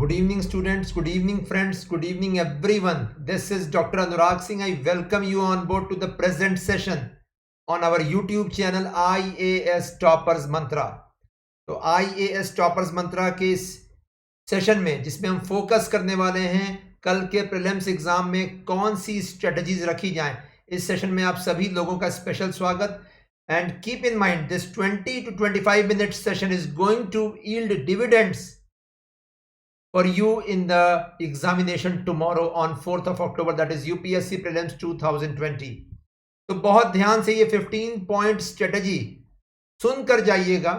Good evening, students. Good evening, friends. Good evening, everyone. This is Dr. Anurag Singh. I welcome you on board to the present session on our YouTube channel IAS Toppers Mantra. तो IAS Toppers Mantra के इस session में जिसमें हम focus करने वाले हैं कल के प्रीलिम्स एग्जाम में कौन सी स्ट्रेटजीज रखी जाएं, इस सेशन में आप सभी लोगों का स्पेशल स्वागत. And keep in mind this 20 to 25 minute session is going to yield dividends for you in the examination tomorrow on 4th of October, that is UPSC Prelims 2020. तो बहुत ध्यान से ये 15 पॉइंट स्ट्रेटजी सुनकर जाइएगा,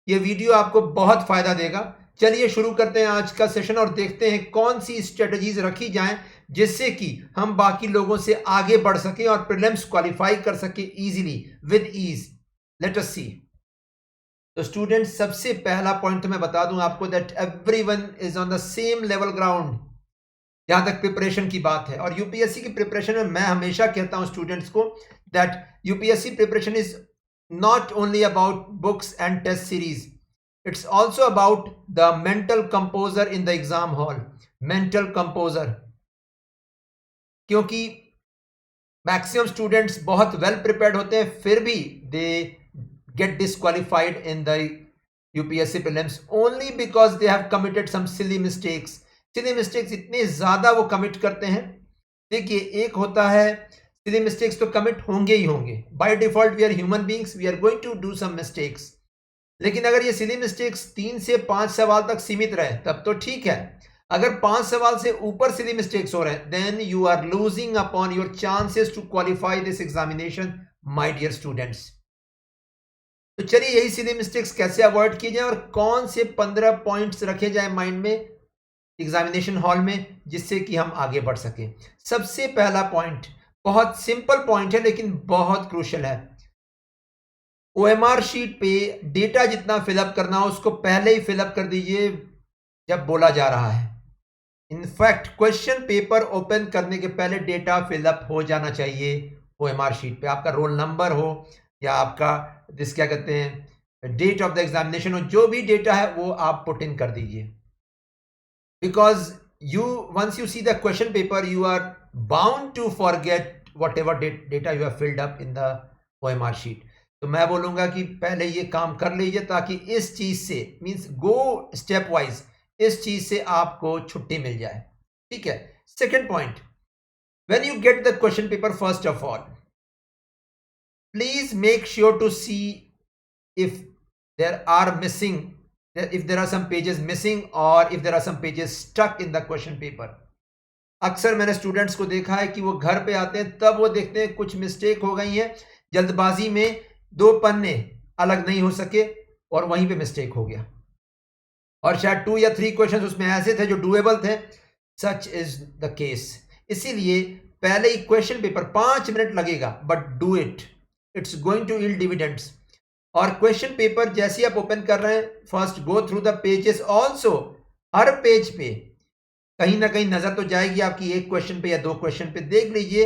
ये वीडियो आपको बहुत फायदा देगा. चलिए शुरू करते हैं आज का सेशन और देखते हैं कौन सी स्ट्रेटजीज रखी जाएं जिससे कि हम बाकी लोगों से आगे बढ़ सके और प्रीलिम्स क्वालिफाई कर सके easily with ease. Let us see. तो स्टूडेंट्स, सबसे पहला पॉइंट तो मैं बता दूं आपको that everyone is on the same level ground जहां तक प्रिपरेशन की बात है. और यूपीएससी की प्रिपरेशन में मैं हमेशा कहता हूं स्टूडेंट्स को that UPSC preparation is not only about books and test series, it's also about the mental composure in the exam hall. Mental composure, क्योंकि मैक्सिमम स्टूडेंट्स बहुत वेल प्रिपेयर्ड होते हैं फिर भी दे get disqualified in the UPSC prelims only because they have committed some silly mistakes. Silly mistakes इतने ज्यादा वो commit करते हैं. देखिए, एक होता है silly mistakes तो commit होंगे ही होंगे. By default we are human beings, we are going to do some mistakes. लेकिन अगर ये silly mistakes 3 से 5 सवाल तक सीमित रहे तब तो ठीक है. अगर 5 सवाल से ऊपर silly mistakes हो रहे हैं then you are losing upon your chances to qualify this examination, my dear students. तो चलिए यही सिली मिस्टेक्स कैसे अवॉइड किए जाए और कौन से 15 पॉइंट्स रखे जाए माइंड में एग्जामिनेशन हॉल में जिससे कि हम आगे बढ़ सके. सबसे पहला पॉइंट बहुत सिंपल पॉइंट है लेकिन बहुत क्रूशियल है. ओएमआर शीट पे डेटा जितना फिलअप करना हो उसको पहले ही फिलअप कर दीजिए जब बोला जा रहा है. इनफैक्ट क्वेश्चन पेपर ओपन करने के पहले डेटा फिलअप हो जाना चाहिए ओएमआर शीट पे. आपका रोल नंबर हो या आपका क्या कहते हैं डेट ऑफ द एग्जामिनेशन हो, जो भी डेटा है वो आप पुट इन कर दीजिए. Because you once you see the question paper you are bound to forget whatever data you have filled up in the OMR sheet. तो मैं बोलूंगा कि पहले ये काम कर लीजिए ताकि इस चीज से मीन्स गो स्टेप वाइज, इस चीज से आपको छुट्टी मिल जाए. ठीक है. Second point, when you get the question paper first of all please make sure to see if there are missing, if there are some pages missing or if there are some pages stuck in the question paper. अक्सर मैंने students को देखा है कि वो घर पे आते हैं तब वो देखते हैं कुछ मिस्टेक हो गई है, जल्दबाजी में 2 पन्ने अलग नहीं हो सके और वहीं पे मिस्टेक हो गया और शायद 2 या 3 क्वेश्चंस उसमें ऐसे थे जो डूएबल थे. Such is the case. इसीलिए पहले ही क्वेश्चन पेपर 5 मिनट लगेगा but do it, it's going to yield dividends. और क्वेश्चन पेपर जैसे आप ओपन कर रहे हैं first go through the pages also. हर पेज पे कहीं ना कहीं नजर तो जाएगी आपकी, एक क्वेश्चन पे या 2 क्वेश्चन पे देख लीजिए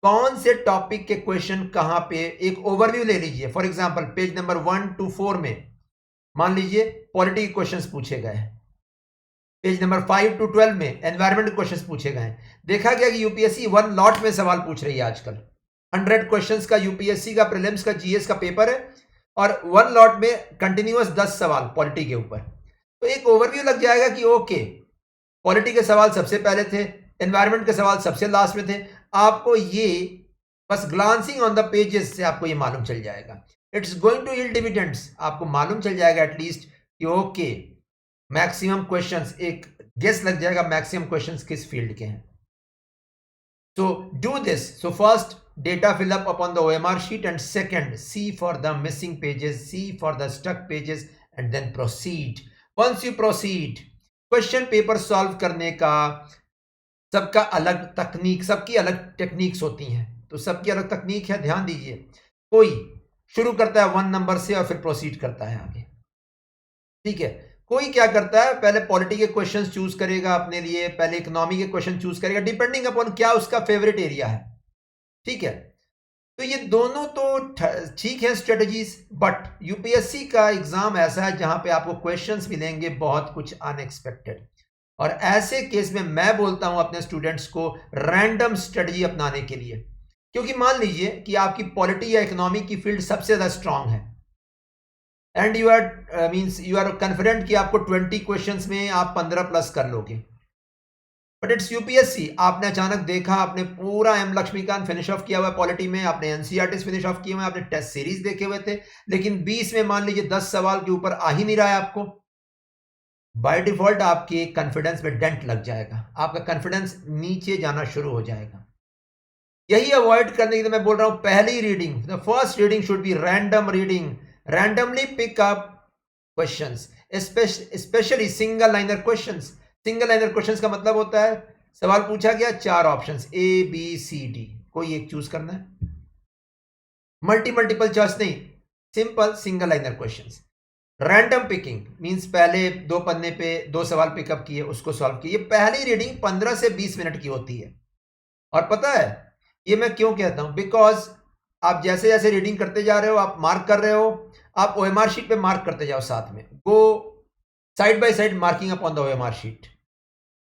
कौन से टॉपिक के क्वेश्चन कहां पे. एक ओवरव्यू ले लीजिए. For example page number 1 to 4 में मान लीजिए पॉलिटी के क्वेश्चंस पूछे गए हैं. पेज नंबर 5 to 12 में एनवायरमेंट क्वेश्चंस पूछे गए हैं. देखा गया कि यूपीएससी 1 लॉट में सवाल पूछ रही है आजकल. 100 क्वेश्चंस का यूपीएससी का प्रीलिम्स का जीएस का पेपर है और 1 लॉट में कंटिन्यूअस 10 सवाल पॉलिटी के ऊपर. तो एक ओवरव्यू लग जाएगा कि ओके पॉलिटी के सवाल सबसे पहले थे, एनवायरमेंट के सवाल सबसे लास्ट में थे. आपको ये बस ग्लांसिंग ऑन द पेजेस से आपको ये मालूम चल जाएगा. It's going to yield dividends. आपको मालूम चल जाएगा एटलीस्ट कि ओके मैक्सिमम क्वेश्चंस, एक गेस लग जाएगा मैक्सिमम क्वेश्चंस किस फील्ड के हैं. So do this. So first data fill up upon the OMR sheet and second see for the missing pages, see for the stuck pages and then proceed. Once you proceed, question paper solve करने का सबका अलग तकनीक, सबकी अलग techniques होती हैं तो सबकी अलग तकनीक है, ध्यान दीजिए. कोई शुरू करता है 1 नंबर से और फिर प्रोसीड करता है आगे. ठीक है. कोई क्या करता है पहले पॉलिटी के क्वेश्चंस चूज करेगा अपने लिए, पहले इकोनॉमी के क्वेश्चन चूज करेगा डिपेंडिंग अपॉन क्या उसका फेवरेट एरिया है. ठीक है. तो ये दोनों तो ठीक है स्ट्रेटजीज, बट यूपीएससी का एग्जाम ऐसा है जहां पे आपको क्वेश्चंस मिलेंगे बहुत कुछ अनएक्सपेक्टेड. और ऐसे केस में मैं बोलता हूं अपने स्टूडेंट्स को रैंडम स्ट्रेटजी अपनाने के लिए, क्योंकि मान लीजिए कि आपकी पॉलिटी या इकोनॉमी की फील्ड सबसे ज्यादा स्ट्रांग है and you are means you are confident कि आपको 20 क्वेश्चंस में आप 15 प्लस कर लोगे, बट इट्स यूपीएससी। आपने अचानक देखा, आपने पूरा एम लक्ष्मीकांत फिनिश ऑफ किया हुआ है पॉलिटी में, आपने एनसीईआरटी फिनिश ऑफ किए हुए, आपने टेस्ट सीरीज देखे हुए थे, लेकिन 20 में मान लीजिए 10 सवाल के ऊपर आ ही नहीं रहा है आपको, बाय डिफॉल्ट आपके कॉन्फिडेंस में डेंट लग जाएगा, आपका कॉन्फिडेंस नीचे जाना शुरू हो जाएगा। यही अवॉइड करने के लिए मैं बोल रहा हूं पहली reading, the first reading should be random reading, randomly pick up questions, specially single liner questions. Single liner questions का मतलब होता है सवाल पूछा गया, 4 options A B C D, कोई एक चूज करना है, मल्टीपल चॉइस नहीं, simple single liner questions. Random picking means पहले 2 पन्ने पे 2 सवाल पिकअप किए, उसको सॉल्व किए। ये पहली रीडिंग 15 से 20 मिनट की होती है। और पता है ये मैं क्यों कहता हूं, बिकॉज आप जैसे जैसे रीडिंग करते जा रहे हो, आप मार्क कर रहे हो, आप ओएमआर शीट पे मार्क करते जाओ, साथ में go side by side marking upon the OMR sheet.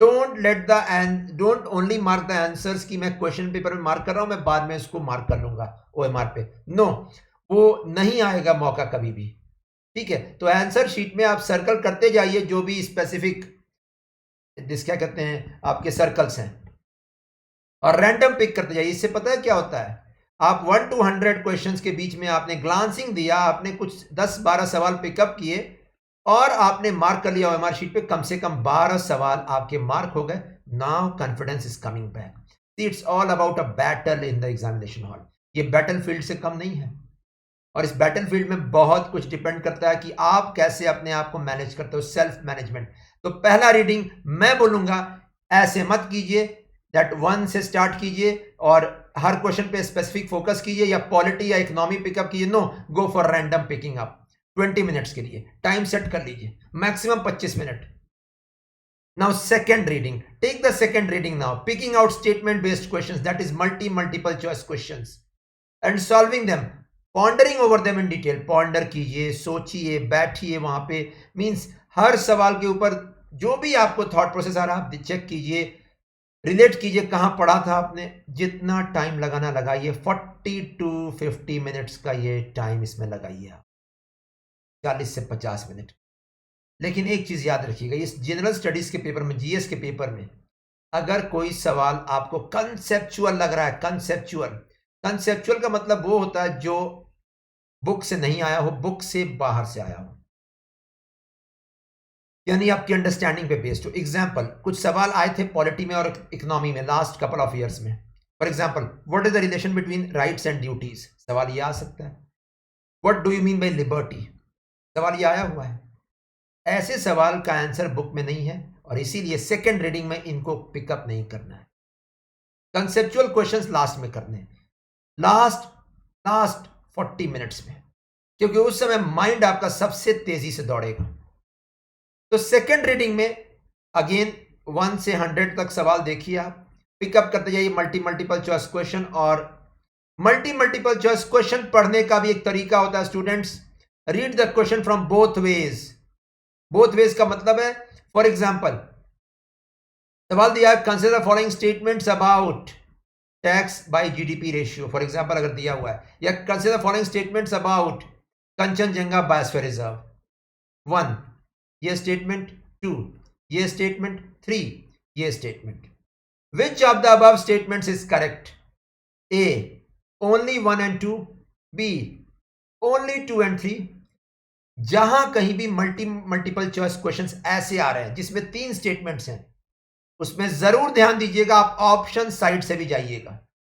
Don't only mark the answers कि मैं क्वेश्चन पेपर में मार्क कर रहा हूं, मैं बाद में इसको मार्क कर लूंगा ओएमआर पे, नो, वो नहीं आएगा मौका कभी भी। ठीक है, तो आंसर शीट में आप सर्कल करते जाइए जो भी स्पेसिफिक क्या कहते हैं आपके सर्कल्स हैं, और रैंडम पिक करते जाइए। इससे पता है क्या होता है, आप 1 to 100 क्वेश्चंस के बीच में आपने ग्लांसिंग दिया, आपने कुछ 10-12 सवाल पिकअप किए और आपने मार्क कर लिया ओएमआर शीट पे, कम से कम 12 सवाल आपके मार्क हो गए। Now confidence is coming back. It's all about a battle in the examination hall. ये बैटल फील्ड से कम नहीं है, और इस बैटल फील्ड में बहुत कुछ डिपेंड करता है कि आप कैसे अपने आप को मैनेज करते हो, सेल्फ मैनेजमेंट। तो पहला रीडिंग मैं बोलूंगा ऐसे मत कीजिए, दैट 1 से स्टार्ट कीजिए और हर क्वेश्चन पे स्पेसिफिक फोकस कीजिए, या पॉलिटी या इकोनॉमी पिकअप कीजिए। No, go for random picking up 20 minutes के लिए टाइम सेट कर लीजिए, maximum 25 minute. Now second reading, take the second reading now, picking out statement based questions, that is multiple choice questions and solving them, pondering over them in detail। ponder कीजिए, सोचिए, बैठिए वहां पे, means हर सवाल के ऊपर जो भी आपको थॉट प्रोसेस आ रहा है आप चेक कीजिए, रिलेट कीजिए, कहां पढ़ा था आपने, जितना टाइम लगाना लगाइए। 40 to 50 मिनट्स का ये टाइम इसमें लगाइए आप, 40 से 50 मिनट। लेकिन एक चीज याद रखिएगा, इस जनरल स्टडीज के पेपर में, जीएस के पेपर में, अगर कोई सवाल आपको कंसेप्चुअल लग रहा है, कंसेप्चुअल का मतलब वो होता है जो बुक से नहीं आया हो, बुक से बाहर से आया हो, यानी आपकी अंडरस्टैंडिंग पे बेस्ड हो। एग्जाम्पल, कुछ सवाल आए थे पॉलिटी में और इकोनॉमी में लास्ट कपल ऑफ ईयर्स में। For example, what is the relation between rights and duties, सवाल ये आ सकता है। What do you mean by liberty, सवाल ये आया हुआ है। ऐसे सवाल का आंसर बुक में नहीं है, और इसीलिए सेकेंड रीडिंग में इनको पिकअप नहीं करना है। कंसेप्चुअल क्वेश्चंस लास्ट में करने हैं, लास्ट 40 मिनट्स में, क्योंकि उस समय माइंड आपका सबसे तेजी से दौड़ेगा। तो सेकेंड रीडिंग में अगेन 1 से 100 तक सवाल देखिए, आप पिकअप करते जाइए मल्टीपल चॉइस क्वेश्चन। और मल्टीपल चॉइस क्वेश्चन पढ़ने का भी एक तरीका होता है students, read the question from both ways. Both ways का मतलब है, फॉर एग्जाम्पल सवाल दिया है, consider following statements about tax bye GDP ratio, for example अगर दिया हुआ है, या consider following statements about Kanchenjunga biosphere reserve. 1 ये स्टेटमेंट, 2 ये स्टेटमेंट, 3 ये statement. Which of the above statements is correct? A only 1 and 2, B only 2 and 3। जहां कहीं भी मल्टीपल चॉइस क्वेश्चंस ऐसे आ रहे हैं जिसमें 3 स्टेटमेंट्स हैं, उसमें जरूर ध्यान दीजिएगा, आप ऑप्शन साइड से भी जाइएगा।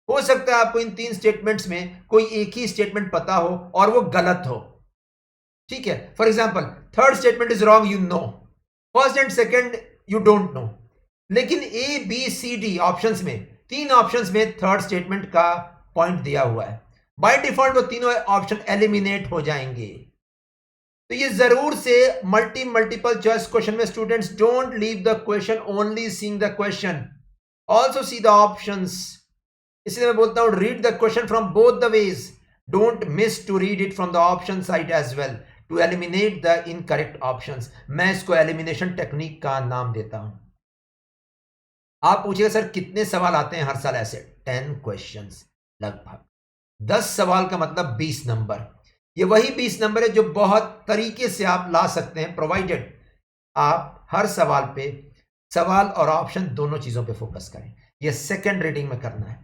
हो सकता है आपको इन 3 स्टेटमेंट्स में कोई एक ही स्टेटमेंट पता हो और वो गलत हो। ठीक है, for example third statement is wrong, you know, first and second you don't know, लेकिन A B C D options में, 3 ऑप्शंस में थर्ड स्टेटमेंट का पॉइंट दिया हुआ है। बाय डिफॉल्ट वो तीनों ऑप्शन एलिमिनेट हो जाएंगे। तो ये जरूर से मल्टीपल चॉइस क्वेश्चन में students don't leave the question only seeing the question, also see the options. इसलिए मैं बोलता हूं read the question from both the ways, don't miss to read it from the option side as well to eliminate the incorrect options. मैं इसको elimination technique का नाम देता हूं। आप पूछिएगा सर कितने सवाल आते हैं हर साल ऐसे? 10 क्वेश्चंस लगभग। 10 सवाल का मतलब 20 नंबर। ये वही 20 नंबर है जो बहुत तरीके से आप ला सकते हैं, प्रोवाइडेड आप हर सवाल पे सवाल और ऑप्शन दोनों चीजों पे फोकस करें। ये सेकंड रीडिंग में करना है।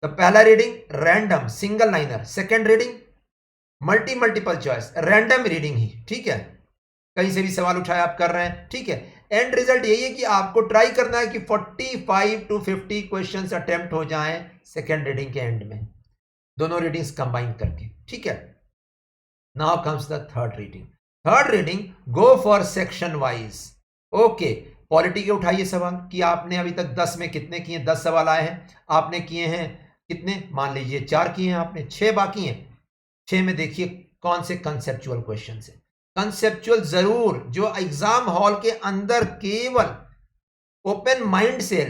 तो पहला reading random single liner, second reading multiple choice, random reading ही, ठीक है, कहीं से भी सवाल उठाए आप कर रहे हैं, ठीक है। एंड रिजल्ट यही है कि आपको ट्राई करना है कि 45 to 50 क्वेश्चंस अटेम्प्ट हो जाएं सेकंड रीडिंग के एंड में, दोनों रीडिंग्स कंबाइन करके, ठीक है। Now comes the third reading. Third reading go for section wise. Okay, polity के उठाइए सवाल कि आपने अभी तक 10 में कितने किए, 10 सवाल आए हैं, आपने किए हैं कितने, मान लीजिए 4 किए हैं आपने, 6 बाकी हैं। 6 में देखिए कौन से कंसेप्चुअल क्वेश्चन है। कंसेप्चुअल जरूर, जो एग्जाम हॉल के अंदर केवल ओपन माइंड से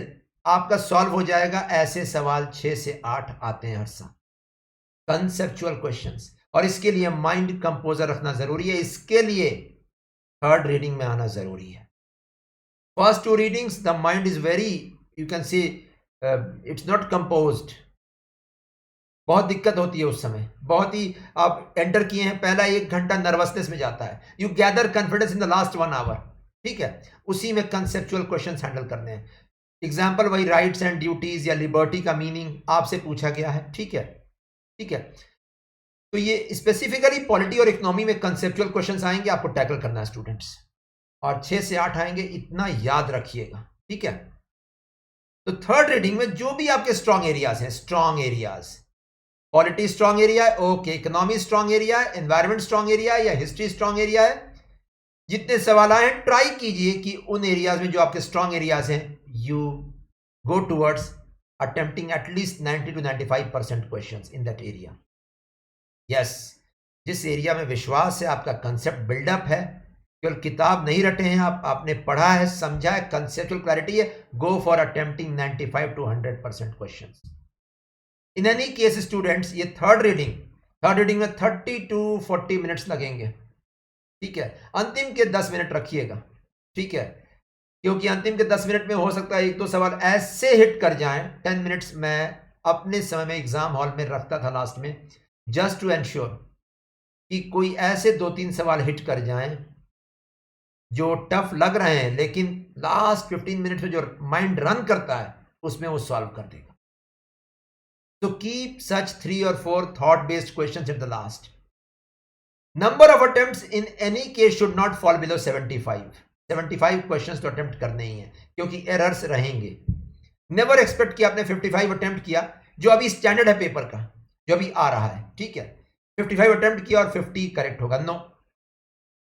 आपका सॉल्व हो जाएगा, ऐसे सवाल 6 से 8 आते हैं हर साल, कंसेप्चुअल क्वेश्चंस। और इसके लिए माइंड कंपोजर रखना जरूरी है, इसके लिए थर्ड रीडिंग में आना जरूरी है। First 2 readings the mind is very, you can see it's not composed, बहुत दिक्कत होती है उस समय, बहुत ही आप एंटर किए हैं, पहला 1 घंटा नर्वसनेस में जाता है, you gather confidence in the last 1 hour, ठीक है। उसी में कंसेप्चुअल क्वेश्चंस हैंडल करने हैं। एग्जाम्पल वही राइट्स एंड ड्यूटीज या लिबर्टी का मीनिंग आपसे पूछा गया है, ठीक है, ठीक है। तो ये स्पेसिफिकली पॉलिटी और इकोनॉमी में कंसेप्चुअल क्वेश्चंस आएंगे, आपको टैकल करना है स्टूडेंट्स, और 6 से 8 आएंगे, इतना याद रखिएगा, ठीक है। तो थर्ड रीडिंग में जो भी आपके स्ट्रॉन्ग एरियाज हैं, strong areas, polity strong area है, ओके, इकोनॉमी स्ट्रॉन्ग एरिया है, एनवायरमेंट स्ट्रॉन्ग एरिया है, या हिस्ट्री स्ट्रॉन्ग एरिया है, जितने सवाल आए हैं ट्राई कीजिए कि उन एरियाज में जो आपके स्ट्रॉन्ग एरियाज हैं, you go towards attempting at least 90 to 95% questions in that area. Yes, जिस एरिया में विश्वास है, आपका कंसेप्ट बिल्डअप है, केवल किताब नहीं रटे हैं आप, आपने पढ़ा है, समझा है, कंसेप्चुअल क्लैरिटी है, go for attempting 95 to 100% questions. In any case students, ये थर्ड रीडिंग में 30 to 40 मिनट्स लगेंगे, ठीक है। अंतिम के 10 मिनट रखिएगा, ठीक है, क्योंकि अंतिम के 10 मिनट में हो सकता है 1-2 सवाल ऐसे हिट कर जाएं। 10 मिनट्स मैं अपने समय में एग्जाम हॉल में रखता था लास्ट में, जस्ट टू एंश्योर कि कोई ऐसे 2-3 सवाल हिट कर जाएं जो टफ लग रहे हैं, लेकिन लास्ट 15 मिनट में जो माइंड रन करता है उसमें वो सॉल्व कर देगा। So keep such 3 or 4 thought-based questions at the last. Number of attempts in any case should not fall below 75. 75 questions तो अटेम्प्ट करने ही हैं, क्योंकि एरर्स रहेंगे। नेवर एक्सपेक्ट कि आपने 55 अटेम्प्ट किया, जो अभी स्टैंडर्ड है पेपर का, जो अभी आ रहा है, ठीक है, 55 अटेम्प्ट किया और 50 करेक्ट होगा, नो,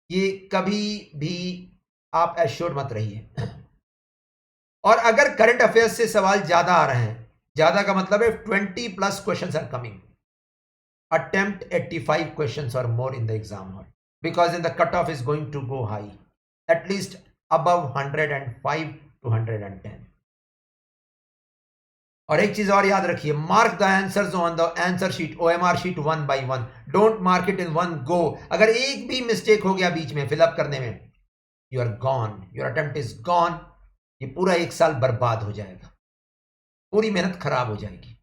ये कभी भी आप एश्योर मत रहिए। और अगर करंट अफेयर्स से सवाल ज्यादा आ रहे हैं, ज्यादा का मतलब है 20+ questions are coming, attempt 85 questions or more in the exam hall, because then the cutoff is going to go high, at least above 105 to 110. और एक चीज और याद रखिए, mark the answers on the answer sheet, OMR sheet 1 by 1, don't mark it in one go. अगर एक भी mistake हो गया बीच में फिलअप करने में, you are gone, your attempt is gone, ये पूरा 1 साल बर्बाद हो जाएगा, पूरी मेहनत खराब हो जाएगी।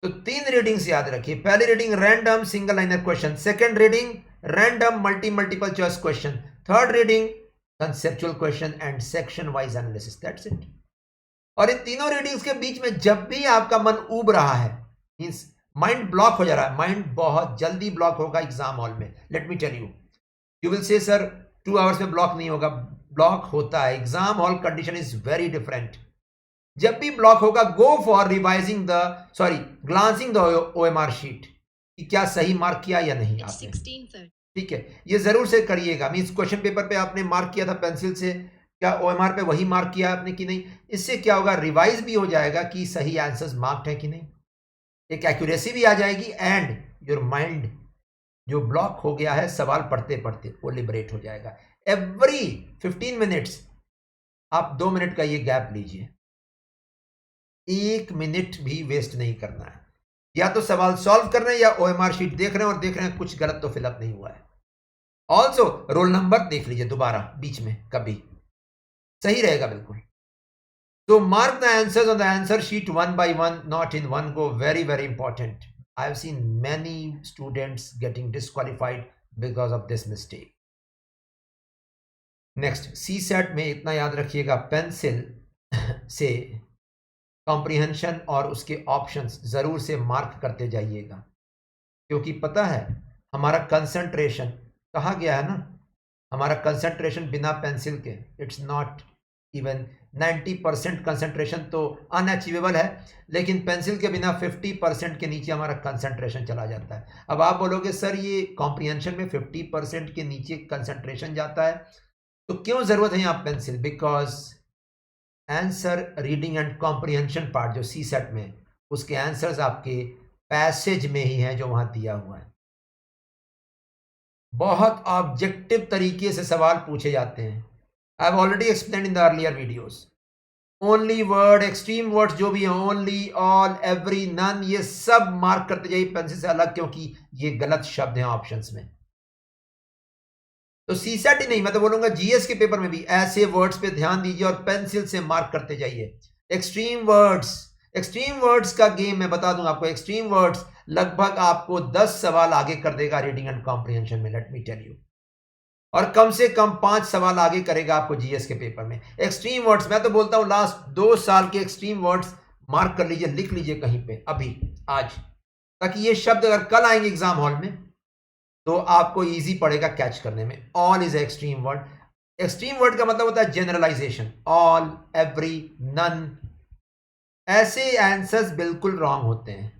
तो 3 रीडिंग्स याद रखिए, पहली reading random single liner question, second reading random multiple choice question, third reading conceptual question and section wise analysis, that's it. और इन तीनों रीडिंग्स के बीच में जब भी आपका मन ऊब रहा है, मींस माइंड ब्लॉक हो जा रहा है, माइंड बहुत जल्दी ब्लॉक होगा एग्जाम हॉल में, let me tell you, you will say sir 2 hours में ब्लॉक नहीं होगा, ब्लॉक होता है, exam hall condition is very different. जब भी ब्लॉक होगा, go for revising glancing the OMR sheet कि क्या सही मार्क किया या नहीं आपने, ठीक है, ये जरूर से करिएगा। मींस क्वेश्चन पेपर पे आपने मार्क किया था पेंसिल से, क्या OMR पे वही मार्क किया आपने कि नहीं, इससे क्या होगा, रिवाइज भी हो जाएगा कि सही आंसर्स मार्क्ड है कि नहीं, एक एक्यूरेसी भी आ जाएगी, एंड योर माइंड जो ब्लॉक हो गया है सवाल पढ़ते पढ़ते वो लिबरेट हो जाएगा। एवरी 15 मिनट्स आप 2 मिनट का ये गैप लीजिए, 1 मिनट भी वेस्ट नहीं करना है, या तो सवाल सॉल्व कर रहे हैं या OMR शीट देख रहे हैं और देख रहे हैं कुछ गलत तो फिलअप नहीं हुआ है। ऑल्सो रोल नंबर देख लीजिए दोबारा बीच में, कभी सही रहेगा बिल्कुल। So mark the answers on the answer sheet one by one, not in one go. Very, very important. I have seen many students getting disqualified because of this mistake. Next, CSAT में इतना याद रखिएगा, pencil से comprehension और उसके options जरूर से mark करते जाइएगा, क्योंकि पता है हमारा कंसंट्रेशन, कहा गया है ना, हमारा कंसंट्रेशन बिना पेंसिल के इट्स नॉट इवन 90% कंसंट्रेशन तो अनअचीवेबल है, लेकिन पेंसिल के बिना 50% के नीचे हमारा कंसंट्रेशन चला जाता है। अब आप बोलोगे सर ये कॉम्प्रिहेंशन में 50% के नीचे कंसंट्रेशन जाता है, तो क्यों जरूरत है यहाँ pencil? Because answer reading and comprehension part जो सी सेट में, उसके आंसर्स आपके पैसेज में ही हैं जो वहां दिया हुआ है। बहुत ऑब्जेक्टिव तरीके से सवाल पूछे जाते हैं। I have already explain in the earlier videos. Only word, extreme words जो भी हैं, ओनली, ऑल, एवरी, नन, ये सब मार्क करते जाइए पेंसिल से अलग, क्योंकि ये गलत शब्द हैं ऑप्शंस में। तो सीसेट ही नहीं, मैं तो बोलूंगा जीएस के पेपर में भी ऐसे वर्ड्स पे ध्यान दीजिए और पेंसिल से मार्क करते जाइए। एक्सट्रीम वर्ड्स का गेम मैं बता दूं आपको, एक्सट्रीम वर्ड्स लगभग आपको 10 सवाल आगे कर देगा रीडिंग एंड कॉम्प्रिहेंशन में, लेट मी टेल यू, और कम से कम 5 सवाल आगे करेगा आपको जीएस के पेपर में। एक्सट्रीम वर्ड्स, मैं तो बोलता हूं लास्ट 2 साल के एक्सट्रीम वर्ड्स मार्क कर लीजिए, लिख लीजिए कहीं पे अभी आज, ताकि ये शब्द अगर कल आएंगे एग्जाम हॉल में तो आपको इजी पड़ेगा कैच करने में। All is extreme word. Extreme word का मतलब होता है जनरलाइजेशन, ऑल, एवरी, नन, ऐसे आंसर्स बिल्कुल रॉन्ग होते हैं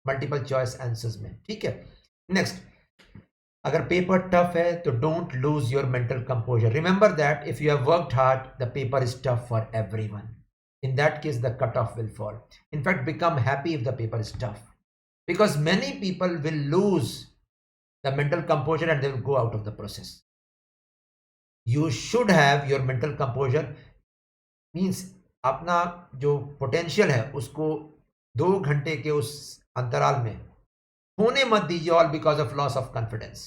मल्टीपल चॉइस आंसर्स में, ठीक है। नेक्स्ट, अगर पेपर टफ है तो don't lose your mental composer. Remember that if you have worked hard the paper is tough for everyone, in that case the cutoff will fall. In fact, become happy if the paper is tough, because many people will lose the mental composure and they will go out of the process. You should have your mental composure, means अपना जो potential है उसको 2 घंटे के उस अंतराल में होने मत दीजिए, all because of loss of confidence.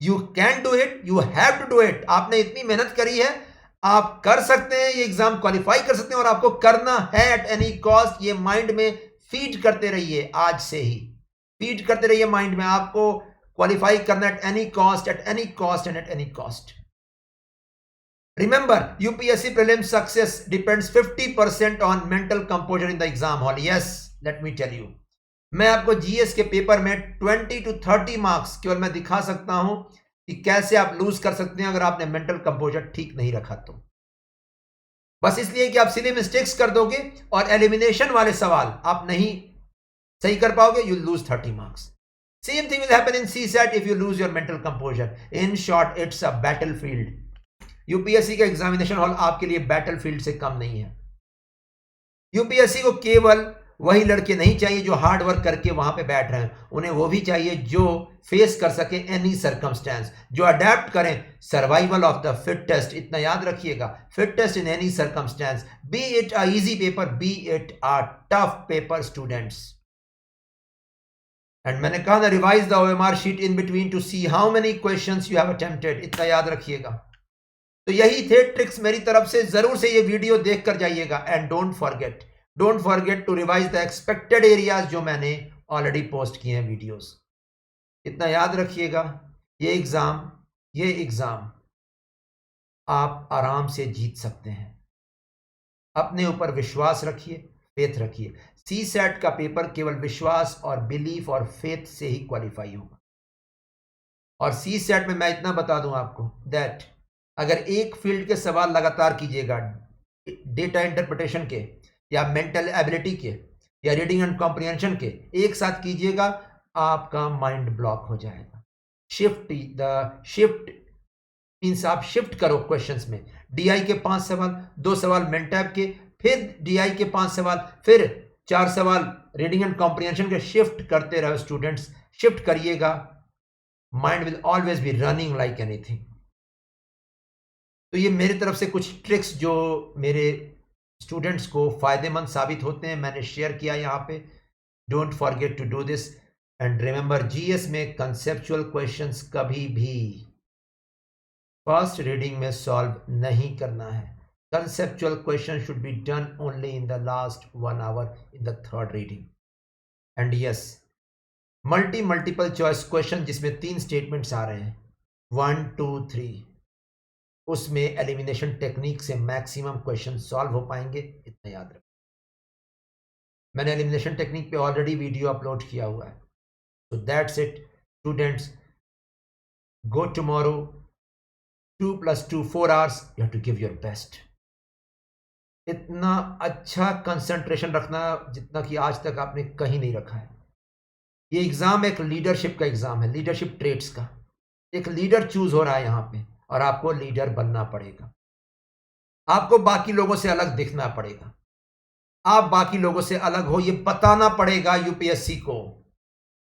You can do it, you have to do it. आपने इतनी मेहनत करी है, आप कर सकते हैं, ये एग्जाम क्वालिफाई कर सकते हैं, और आपको करना है एट एनी कॉस्ट। ये माइंड में फीड करते रहिए, आज से ही फीड करते रहिए माइंड में, आपको क्वालिफाई करना at any cost, at any cost and at any cost. Remember, UPSC prelim success depends 50% on mental composure in the exam hall. Yes, let me tell you, मैं आपको जीएस के paper में 20 to 30 marks केवल मैं दिखा सकता हूं कि कैसे आप लूज कर सकते हैं अगर आपने मेंटल कंपोजर ठीक नहीं रखा तो। बस इसलिए कि आप सिली मिस्टेक्स कर दोगे और एलिमिनेशन वाले सवाल आप नहीं सही कर पाओगे, you lose 30 marks. Same thing will happen in CSAT if you lose your mental composure. In short, it's a battlefield. UPSC का एग्जामिनेशन हॉल आपके लिए बैटलफील्ड से कम नहीं है। यूपीएससी को केवल वही लड़के नहीं चाहिए जो हार्ड वर्क करके वहां पे बैठ रहे हैं, उन्हें वो भी चाहिए जो फेस कर सके एनी सर्कमस्टेंस, जो अडेप्ट करें। सर्वाइवल ऑफ द फिटेस्ट, इतना याद रखिएगा, fittest in any circumstance, B it a easy paper, B it a tough paper students. And मैंने कहा ना, revise the OMR sheet in between two see how many questions you have attempted, इतना याद रखिएगा। तो यही थे ट्रिक्स मेरी तरफ से, जरूर से ये वीडियो देख कर जाइएगा। And don't forget to revise the expected areas जो मैंने ऑलरेडी पोस्ट किए हैं वीडियोस। इतना याद रखिएगा, ये एग्जाम आप आराम से जीत सकते हैं। अपने ऊपर विश्वास रखिए, फेथ रखिए। सीसैट का पेपर केवल विश्वास और बिलीफ और फेथ से ही क्वालिफाई होगा। और सीसैट में मैं इतना बता दूं आपको दैट अगर एक फील्ड के सवाल लगातार कीजिएगा, डेटा इंटरप्रिटेशन के या मेंटल एबिलिटी के या रीडिंग एंड कॉम्प्रिहेंशन के एक साथ कीजिएगा, आपका माइंड ब्लॉक हो जाएगा। शिफ्ट मींस आप शिफ्ट करो क्वेश्चंस में। डीआई के 5 सवाल, 2 सवाल मेंटैब के, फिर डीआई के 5 सवाल, फिर 4 सवाल रीडिंग एंड कॉम्प्रिहेंशन के। शिफ्ट करते रहो स्टूडेंट्स, शिफ्ट करिएगा, mind will always be running like anything. तो ये मेरी तरफ से कुछ ट्रिक्स जो मेरे स्टूडेंट्स को फायदेमंद साबित होते हैं, मैंने शेयर किया यहाँ पे। Don't forget to do this and remember, GS में कंसेप्चुअल क्वेश्चंस कभी भी फर्स्ट रीडिंग में सॉल्व नहीं करना है। conceptual question should be done only in the last 1 hour in the third reading. And yes, multiple choice question जिसमें 3 statements आ रहे हैं 1 2 3, उसमें एलिमिनेशन टेक्निक से मैक्सिमम क्वेश्चन सॉल्व हो पाएंगे, इतना याद रखें। मैंने एलिमिनेशन टेक्निक पे ऑलरेडी वीडियो अपलोड किया हुआ है। So that's it students, go tomorrow 2 + 2 4 hours, you have to give your best। इतना अच्छा कंसंट्रेशन रखना जितना कि आज तक आपने कहीं नहीं रखा है। ये एग्जाम एक लीडरशिप का एग्जाम है, लीडरशिप ट्रेट्स का। एक लीडर चूज हो रहा है यहाँ पे और आपको लीडर बनना पड़ेगा। आपको बाकी लोगों से अलग दिखना पड़ेगा। आप बाकी लोगों से अलग हो ये बताना पड़ेगा यूपीएससी को,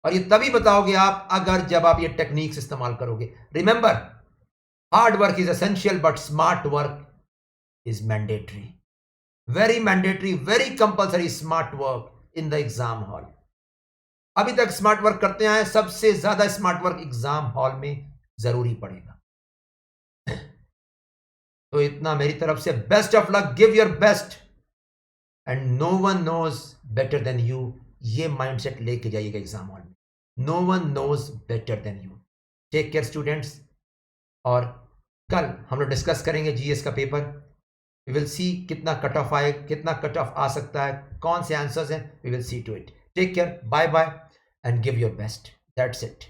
और ये तभी बताओगे आप अगर जब आप ये टेक्निक्स इस्तेमाल करोगे। Remember, hard work is essential but smart work is mandatory, very mandatory, very compulsory smart work in the exam hall. अभी तक स्मार्ट वर्क करते आए, सबसे ज्यादा स्मार्ट वर्क एग्जाम हॉल में जरूरी पड़ेगा। तो इतना मेरी तरफ से, best of luck, give your best and no one knows better than you. ये माइंडसेट लेके जाइएगा एग्जाम हॉल में, no one knows better than you. Take care students, और कल हम लोग डिस्कस करेंगे जीएस का पेपर। वी विल सी कितना कट ऑफ आए, कितना कट ऑफ आ सकता है, कौन से आंसर्स हैं, we will see to it. Take care, bye bye and give your best, that's it.